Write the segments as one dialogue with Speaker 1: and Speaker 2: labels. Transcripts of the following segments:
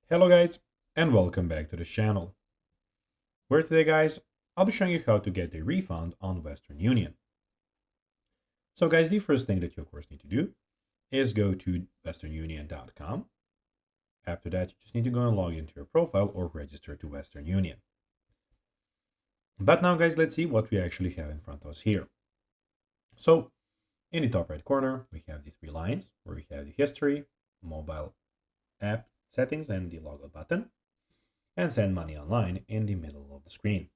Speaker 1: Hello guys, and welcome back to the channel, where today guys, I'll be showing you how to get a refund on Western Union. So guys, the first thing that you of course need to do is go to westernunion.com. After that, you just need to go and log into your profile or register to Western Union. But now guys, let's see what we actually have in front of us here. So in the top right corner, we have the three lines where we have the history, mobile app settings, and the logout button, and send money online in the middle of the screen.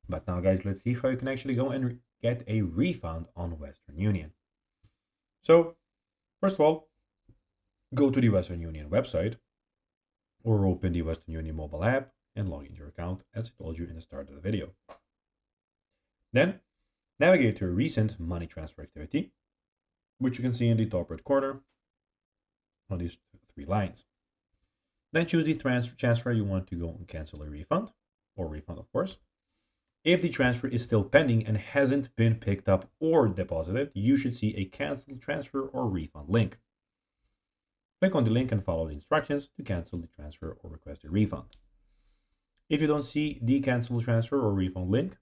Speaker 1: But now guys, let's see how you can actually go and get a refund on Western Union. So first of all, go to the Western Union website or open the Western Union mobile app and log into your account as I told you in the start of the video. Then navigate to a recent money transfer activity, which you can see in the top right corner on these three lines. Then choose the transfer you want to go and cancel a refund, or refund of course. If the transfer is still pending and hasn't been picked up or deposited, you should see a cancel transfer or refund link. Click on the link and follow the instructions to cancel the transfer or request a refund. If you don't see the cancel transfer or refund link,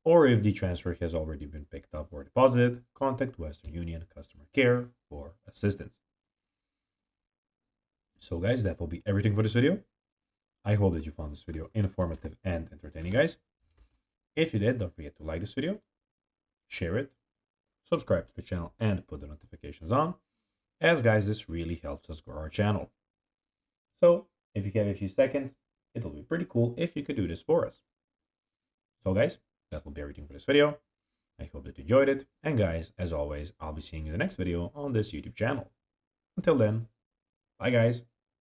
Speaker 1: or if the transfer has already been picked up or deposited, contact Western Union customer care for assistance. So guys, that will be everything for this video. I hope that you found this video informative and entertaining, guys. If you did, don't forget to like this video, share it, subscribe to the channel, and put the notifications on, as guys, this really helps us grow our channel. So if you have a few seconds, it'll be pretty cool if you could do this for us. So guys, that will be everything for this video. I hope that you enjoyed it. And guys, as always, I'll be seeing you in the next video on this YouTube channel. Until then, bye guys.